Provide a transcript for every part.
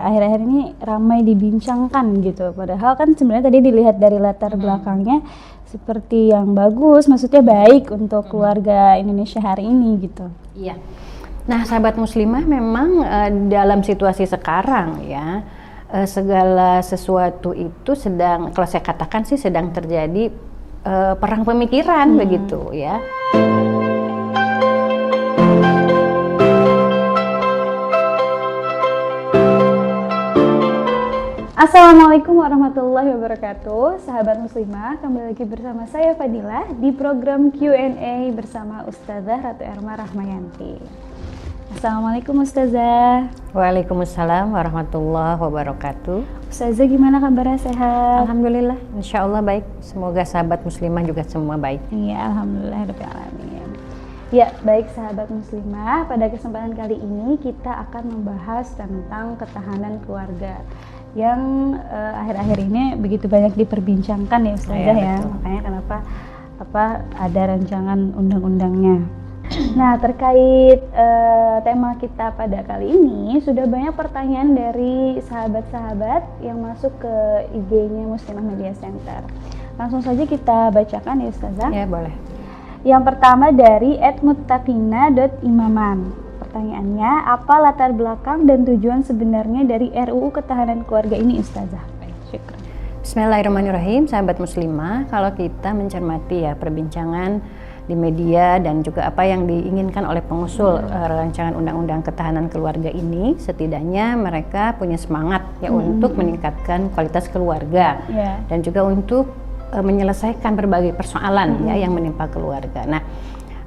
Akhir-akhir ini ramai dibincangkan gitu, padahal kan sebenarnya tadi dilihat dari latar belakangnya seperti yang bagus, maksudnya baik untuk keluarga Indonesia hari ini gitu. Iya. Nah, sahabat muslimah, memang dalam situasi sekarang ya, segala sesuatu itu sedang, kalau saya katakan sih sedang terjadi perang pemikiran begitu ya. Assalamualaikum warahmatullahi wabarakatuh. Sahabat muslimah, kembali lagi bersama saya Fadilah di program Q&A bersama Ustazah Ratu Erma Rahmayanti. Assalamualaikum Ustazah. Waalaikumsalam warahmatullahi wabarakatuh. Ustazah, gimana kabarnya, sehat? Alhamdulillah, insya Allah baik. Semoga sahabat muslimah juga semua baik. Iya, alhamdulillahirrahmanirrahim. Ya, baik sahabat muslimah, pada kesempatan kali ini kita akan membahas tentang ketahanan keluarga yang akhir-akhir ini begitu banyak diperbincangkan ya Ustazah ya. Makanya kenapa ada rancangan undang-undangnya. Nah, terkait tema kita pada kali ini, sudah banyak pertanyaan dari sahabat-sahabat yang masuk ke IG-nya Muslimah Media Center. Langsung saja kita bacakan ya Ustazah. Ya, boleh. Yang pertama dari @muttaqina.imaman. Pertanyaannya, apa latar belakang dan tujuan sebenarnya dari RUU Ketahanan Keluarga ini Ustazah? Syukran. Bismillahirrahmanirrahim, sahabat muslimah. Kalau kita mencermati ya perbincangan di media dan juga apa yang diinginkan oleh pengusul rancangan undang-undang ketahanan keluarga ini, setidaknya mereka punya semangat ya untuk meningkatkan kualitas keluarga dan juga untuk menyelesaikan berbagai persoalan ya yang menimpa keluarga. Nah,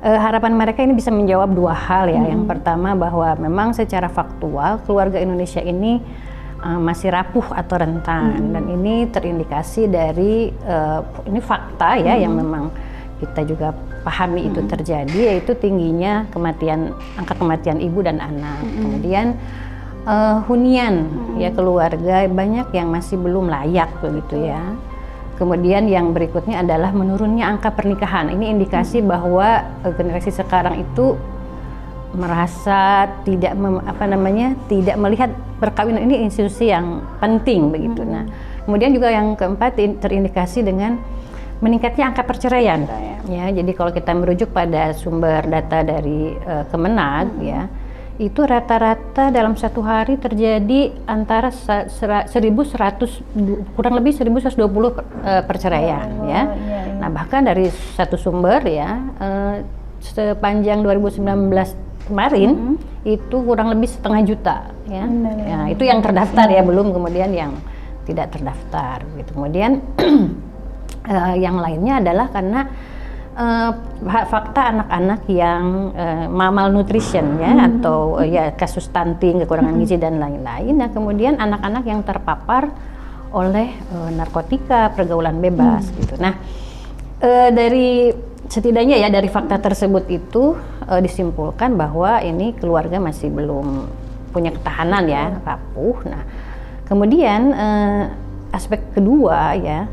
harapan mereka ini bisa menjawab dua hal ya. Yang pertama, bahwa memang secara faktual keluarga Indonesia ini masih rapuh atau rentan, dan ini terindikasi dari ini fakta ya yang memang kita juga pahami itu terjadi, yaitu tingginya angka kematian ibu dan anak. Kemudian hunian ya keluarga banyak yang masih belum layak begitu ya. Kemudian yang berikutnya adalah menurunnya angka pernikahan. Ini indikasi bahwa generasi sekarang itu merasa tidak tidak melihat perkawinan ini institusi yang penting begitu. Nah, kemudian juga yang keempat terindikasi dengan meningkatnya angka perceraian. Ya, jadi kalau kita merujuk pada sumber data dari Kemenag ya, itu rata-rata dalam satu hari terjadi antara 1.100 kurang lebih 1.120 perceraian ya. Nah, bahkan dari satu sumber ya sepanjang 2019 kemarin itu kurang lebih 500.000 ya. Ya, itu yang terdaftar ya, belum kemudian yang tidak terdaftar gitu. Kemudian yang lainnya adalah karena fakta anak-anak yang malnutrition ya, atau ya kasus stunting, kekurangan gizi dan lain-lain. Nah, kemudian anak-anak yang terpapar oleh narkotika, pergaulan bebas gitu. Nah, dari setidaknya ya dari fakta tersebut itu disimpulkan bahwa ini keluarga masih belum punya ketahanan ya, rapuh. Nah, kemudian aspek kedua ya,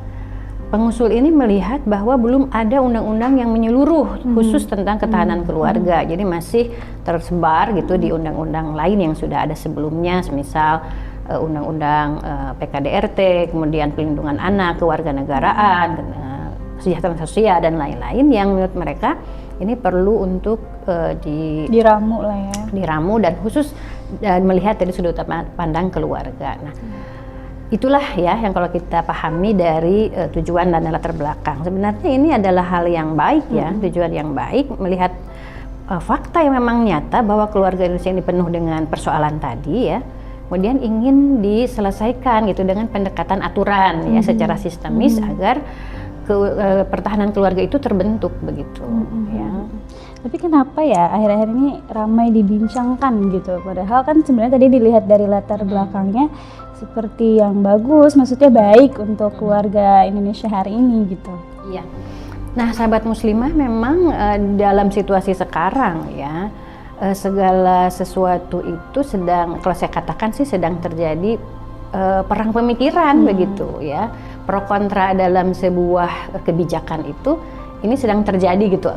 pengusul ini melihat bahwa belum ada undang-undang yang menyeluruh khusus tentang ketahanan keluarga. Jadi masih tersebar gitu di undang-undang lain yang sudah ada sebelumnya, semisal undang-undang PKDRT, kemudian pelindungan anak, kewarganegaraan, kesejahteraan sosial dan lain-lain yang menurut mereka ini perlu untuk diramu lah ya. Diramu dan khusus dan melihat dari sudut pandang keluarga. Nah, itulah ya yang kalau kita pahami dari tujuan dan latar belakang. Sebenarnya ini adalah hal yang baik ya, tujuan yang baik melihat fakta yang memang nyata bahwa keluarga Indonesia ini penuh dengan persoalan tadi ya. Kemudian ingin diselesaikan gitu dengan pendekatan aturan ya secara sistemis agar pertahanan keluarga itu terbentuk begitu ya. Tapi kenapa ya akhir-akhir ini ramai dibincangkan gitu, padahal kan sebenarnya tadi dilihat dari latar belakangnya seperti yang bagus, maksudnya baik untuk keluarga Indonesia hari ini gitu. Iya. Nah, sahabat muslimah, memang dalam situasi sekarang ya segala sesuatu itu sedang, kalau saya katakan sih sedang terjadi perang pemikiran begitu ya. Pro kontra dalam sebuah kebijakan itu ini sedang terjadi gitu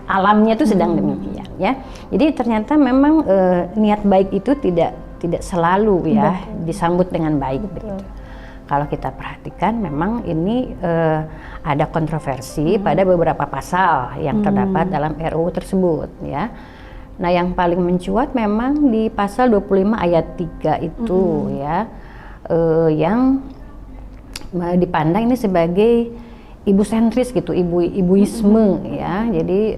alamnya itu sedang demikian ya. Jadi ternyata memang niat baik itu tidak tidak selalu ya Betul. disambut dengan baik Betul. begitu. Kalau kita perhatikan memang ini ada kontroversi pada beberapa pasal yang terdapat dalam RUU tersebut ya. Nah, yang paling mencuat memang di pasal 25 ayat 3 itu ya, yang dipandang ini sebagai ibu sentris gitu, ibuisme ya. Jadi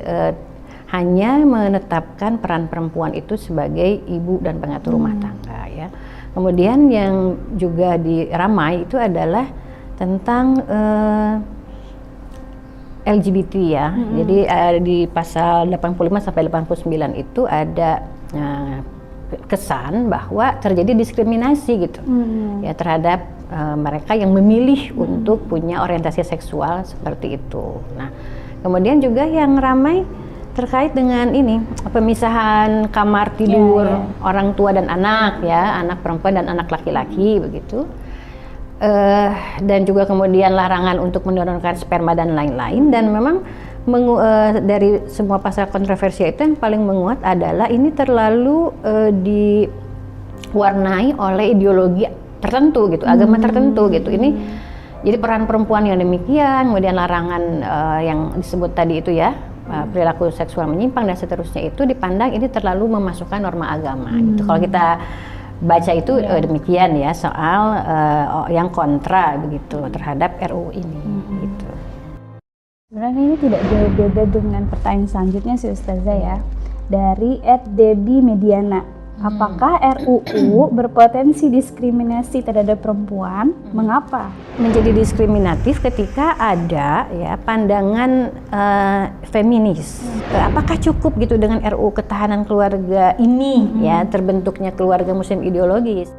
hanya menetapkan peran perempuan itu sebagai ibu dan pengatur rumah tangga ya. Kemudian yang juga diramai itu adalah tentang LGBT ya. Jadi di pasal 85 sampai 89 itu ada kesan bahwa terjadi diskriminasi gitu ya terhadap mereka yang memilih untuk punya orientasi seksual seperti itu. Nah, kemudian juga yang ramai terkait dengan ini pemisahan kamar tidur orang tua dan anak ya, anak perempuan dan anak laki-laki begitu. Dan juga kemudian larangan untuk mendonorkan sperma dan lain-lain, dan memang dari semua pasal kontroversial itu yang paling menguat adalah ini terlalu diwarnai oleh ideologi tertentu gitu, agama tertentu gitu. Ini jadi peran perempuan yang demikian, kemudian larangan yang disebut tadi itu ya, perilaku seksual menyimpang dan seterusnya, itu dipandang ini terlalu memasukkan norma agama gitu. Kalau kita baca itu demikian ya soal yang kontra begitu terhadap RUU ini gitu. Sebenarnya ini tidak jauh beda dengan pertanyaan selanjutnya sih Ustazah ya, dari @debbie_mediana. Apakah RUU berpotensi diskriminasi terhadap perempuan? Mengapa? Menjadi diskriminatif ketika ada ya pandangan feminis. Apakah cukup gitu dengan RUU ketahanan keluarga ini ya terbentuknya keluarga muslim ideologis?